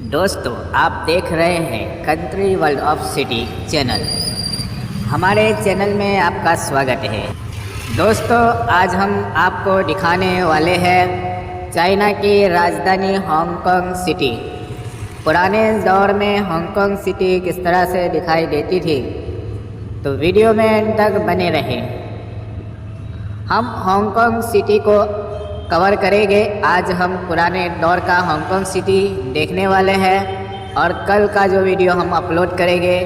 दोस्तों, आप देख रहे हैं country world of city channel. हमारे चैनल में आपका स्वागत है। दोस्तों, आज हम आपको दिखाने वाले हैं चाइना की राजधानी हांगकांग सिटी। पुराने दौर में हांगकांग सिटी किस तरह से दिखाई देती थी, तो वीडियो में अंत तक बने रहें। हम हांगकांग सिटी को कवर करेंगे। आज हम पुराने दौर का हांगकांग सिटी देखने वाले हैं और कल का जो वीडियो हम अपलोड करेंगे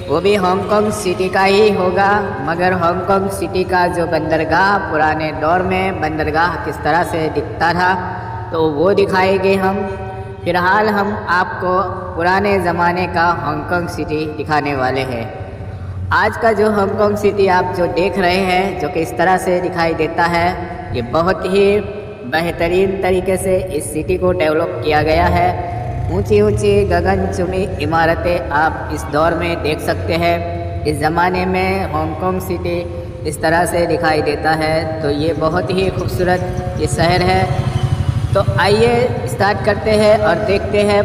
वो भी हांगकांग सिटी का ही होगा, मगर हांगकांग सिटी का जो बंदरगाह, पुराने दौर में बंदरगाह किस तरह से दिखता था तो वो दिखाएंगे हम। फिलहाल हम आपको पुराने ज़माने का हांगकांग सिटी दिखाने वाले हैं। आज का जो हांगकांग सिटी आप जो देख रहे हैं, जो कि इस तरह से दिखाई देता है, ये बहुत ही बेहतरीन तरीके से इस सिटी को डेवलप किया गया है। ऊंची ऊंची गगनचुंबी इमारतें आप इस दौर में देख सकते हैं। इस ज़माने में हांगकांग सिटी इस तरह से दिखाई देता है, तो ये बहुत ही खूबसूरत ये शहर है। तो आइए स्टार्ट करते हैं और देखते हैं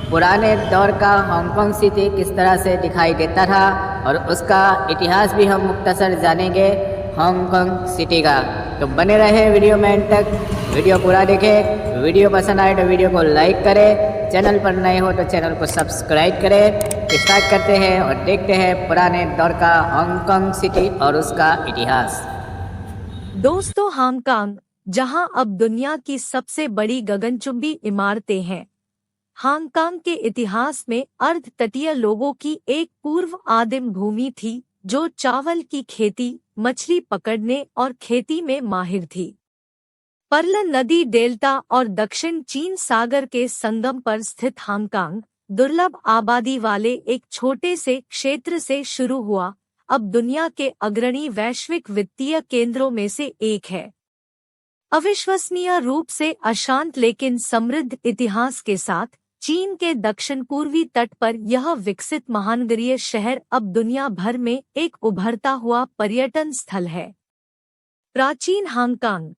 पुराने दौर का हांगकांग सिटी किस तरह से दिखाई देता था और उसका इतिहास भी हम मुख्तसर जानेंगे हांगकांग सिटी का। तो बने रहे वीडियो में अंत तक, वीडियो पूरा देखें। वीडियो पसंद आए तो वीडियो को लाइक करें, चैनल पर नए हो तो चैनल को सब्सक्राइब करें। स्टार्ट करते हैं और देखते हैं पुराने दौर का हांगकांग सिटी और उसका इतिहास। दोस्तों, हांगकांग, जहां अब दुनिया की सबसे बड़ी गगनचुंबी इमारतें हैं, हांगकांग के इतिहास में अर्ध तटीय लोगों की एक पूर्व आदिम भूमि थी जो चावल की खेती, मछली पकड़ने और खेती में माहिर थी। पर्ल नदी डेल्टा और दक्षिण चीन सागर के संगम पर स्थित हांगकांग दुर्लभ आबादी वाले एक छोटे से क्षेत्र से शुरू हुआ, अब दुनिया के अग्रणी वैश्विक वित्तीय केंद्रों में से एक है। अविश्वसनीय रूप से अशांत लेकिन समृद्ध इतिहास के साथ चीन के दक्षिण पूर्वी तट पर यह विकसित महानगरीय शहर अब दुनिया भर में एक उभरता हुआ पर्यटन स्थल है। प्राचीन हांगकांग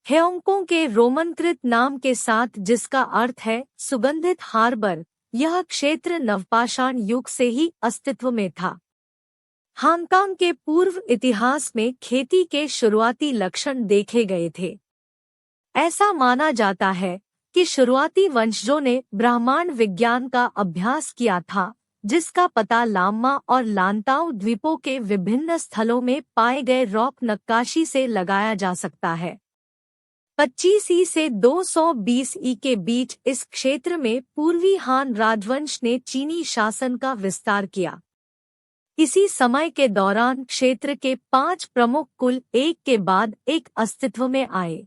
ह्योंगकोंग के रोमनकृत नाम के साथ, जिसका अर्थ है सुगंधित हार्बर, यह क्षेत्र नवपाषाण युग से ही अस्तित्व में था। हांगकांग के पूर्व इतिहास में खेती के शुरुआती लक्षण देखे गए थे। ऐसा माना जाता है कि शुरुआती वंशजों ने ब्रह्मांड विज्ञान का अभ्यास किया था, जिसका पता लाम्मा और लांताओ द्वीपों के विभिन्न स्थलों में पाए गए रॉक नक्काशी से लगाया जा सकता है। 25 ई से 220 ई के बीच इस क्षेत्र में पूर्वी हान राजवंश ने चीनी शासन का विस्तार किया। इसी समय के दौरान क्षेत्र के 5 प्रमुख कुल एक के बाद एक अस्तित्व में आए।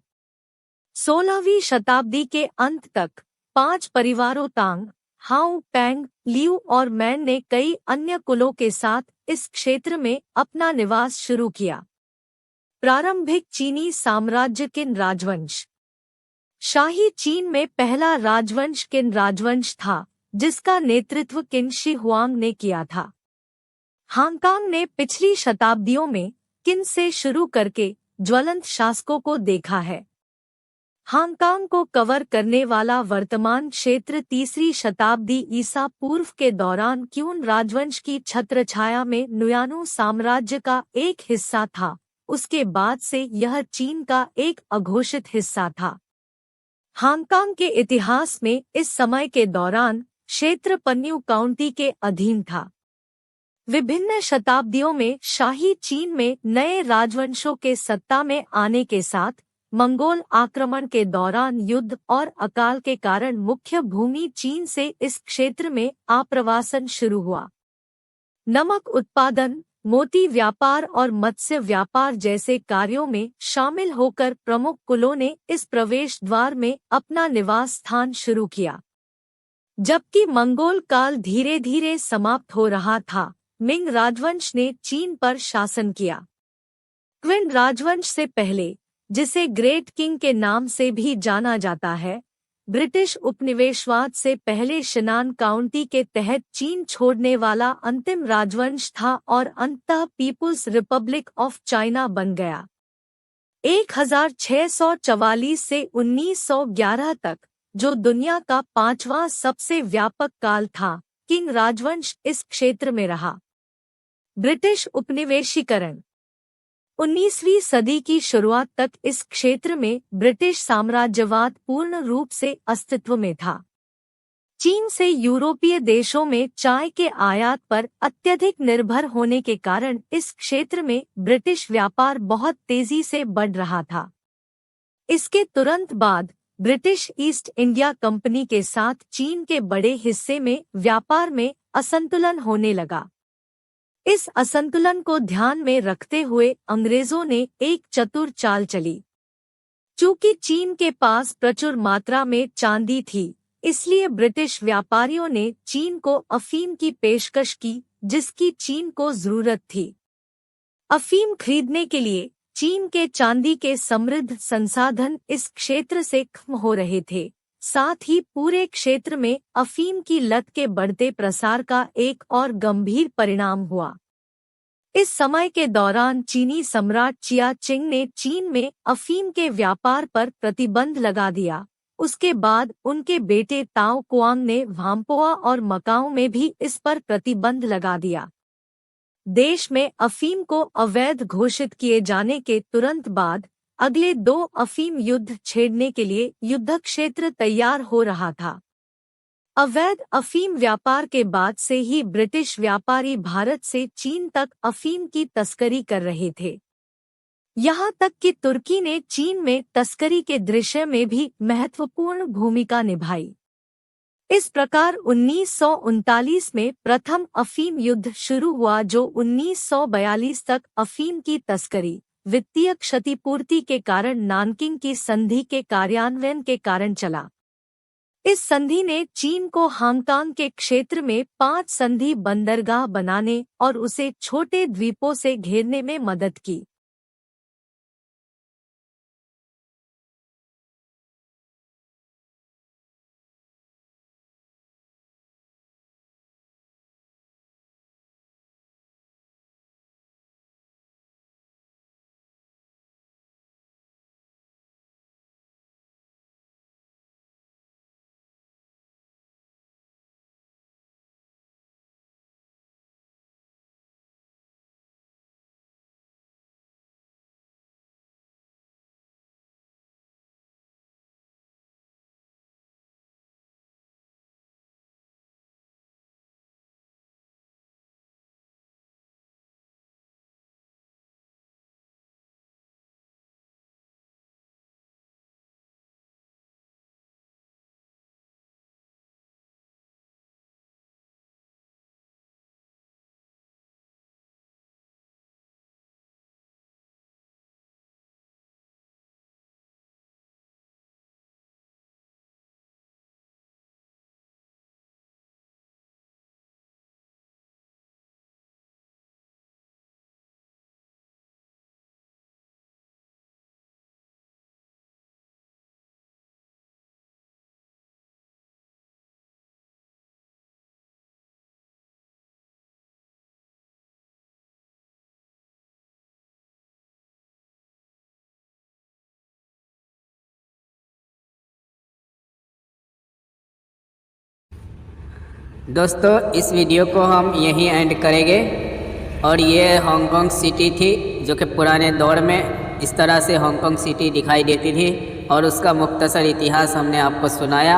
16वीं शताब्दी के अंत तक 5 परिवारों तांग, हाउ, पैंग, लियू और मैन ने कई अन्य कुलों के साथ इस क्षेत्र में अपना निवास शुरू किया। प्रारंभिक चीनी साम्राज्य किन राजवंश। शाही चीन में पहला राजवंश किन राजवंश था, जिसका नेतृत्व किन शी हुआंग ने किया था। हांगकांग ने पिछली शताब्दियों में किन से शुरू करके ज्वलंत शासकों को देखा है। हांगकांग को कवर करने वाला वर्तमान क्षेत्र 3री शताब्दी ईसा पूर्व के दौरान क्यून राजवंश की छत्रछाया में नुयानू साम्राज्य का एक हिस्सा था। उसके बाद से यह चीन का एक अघोषित हिस्सा था। हांगकांग के इतिहास में इस समय के दौरान क्षेत्र पन्यू काउंटी के अधीन था। विभिन्न शताब्दियों में शाही चीन में नए राजवंशों के सत्ता में आने के साथ मंगोल आक्रमण के दौरान युद्ध और अकाल के कारण मुख्य भूमि चीन से इस क्षेत्र में आप्रवासन शुरू हुआ। नमक उत्पादन, मोती व्यापार और मत्स्य व्यापार जैसे कार्यों में शामिल होकर प्रमुख कुलों ने इस प्रवेश द्वार में अपना निवास स्थान शुरू किया। जबकि मंगोल काल धीरे धीरे समाप्त हो रहा था, मिंग राजवंश ने चीन पर शासन किया। क्विन राजवंश से पहले, जिसे ग्रेट किंग के नाम से भी जाना जाता है, ब्रिटिश उपनिवेशवाद से पहले शिनान काउंटी के तहत चीन छोड़ने वाला अंतिम राजवंश था और अंततः पीपुल्स रिपब्लिक ऑफ चाइना बन गया। 1644 से 1911 तक जो दुनिया का 5वां सबसे व्यापक काल था। किंग राजवंश इस क्षेत्र में रहा। ब्रिटिश उपनिवेशीकरण 19वीं सदी की शुरुआत तक इस क्षेत्र में ब्रिटिश साम्राज्यवाद पूर्ण रूप से अस्तित्व में था। चीन से यूरोपीय देशों में चाय के आयात पर अत्यधिक निर्भर होने के कारण इस क्षेत्र में ब्रिटिश व्यापार बहुत तेजी से बढ़ रहा था। इसके तुरंत बाद ब्रिटिश ईस्ट इंडिया कंपनी के साथ चीन के बड़े हिस्से में व्यापार में असंतुलन होने लगा। इस असंतुलन को ध्यान में रखते हुए अंग्रेजों ने एक चतुर चाल चली। चूंकि चीन के पास प्रचुर मात्रा में चांदी थी, इसलिए ब्रिटिश व्यापारियों ने चीन को अफीम की पेशकश की, जिसकी चीन को जरूरत थी। अफीम खरीदने के लिए चीन के चांदी के समृद्ध संसाधन इस क्षेत्र से खत्म हो रहे थे। साथ ही पूरे क्षेत्र में अफीम की लत के बढ़ते प्रसार का एक और गंभीर परिणाम हुआ। इस समय के दौरान चीनी सम्राट चिया चिंग ने चीन में अफीम के व्यापार पर प्रतिबंध लगा दिया। उसके बाद उनके बेटे ताओ कुआंग ने वाम्पोआ और मकाओ में भी इस पर प्रतिबंध लगा दिया। देश में अफीम को अवैध घोषित किए जाने के तुरंत बाद अगले 2 अफीम युद्ध छेड़ने के लिए युद्ध क्षेत्र तैयार हो रहा था। अवैध अफीम व्यापार के बाद से ही ब्रिटिश व्यापारी भारत से चीन तक अफीम की तस्करी कर रहे थे। यहाँ तक कि तुर्की ने चीन में तस्करी के दृश्य में भी महत्वपूर्ण भूमिका निभाई। इस प्रकार 1939 में प्रथम अफीम युद्ध शुरू हुआ, जो 1942 तक अफीम की तस्करी, वित्तीय क्षतिपूर्ति के कारण नानकिंग की संधि के कार्यान्वयन के कारण चला। इस संधि ने चीन को हांगकांग के क्षेत्र में 5 संधि बंदरगाह बनाने और उसे छोटे द्वीपों से घेरने में मदद की। दोस्तों, इस वीडियो को हम यहीं एंड करेंगे। और ये हांगकांग सिटी थी, जो कि पुराने दौर में इस तरह से हांगकांग सिटी दिखाई देती थी, और उसका मुख्तसर इतिहास हमने आपको सुनाया।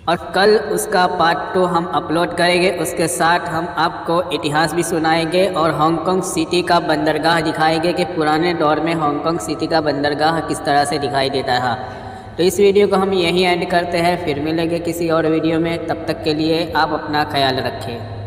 और कल उसका पार्ट 2 हम अपलोड करेंगे। उसके साथ हम आपको इतिहास भी सुनाएंगे और हांगकांग सिटी का बंदरगाह दिखाएंगे कि पुराने दौर में हांगकांग सिटी का बंदरगाह किस तरह से दिखाई देता था। तो इस वीडियो को हम यहीं एंड करते हैं। फिर मिलेंगे किसी और वीडियो में। तब तक के लिए आप अपना ख्याल रखें।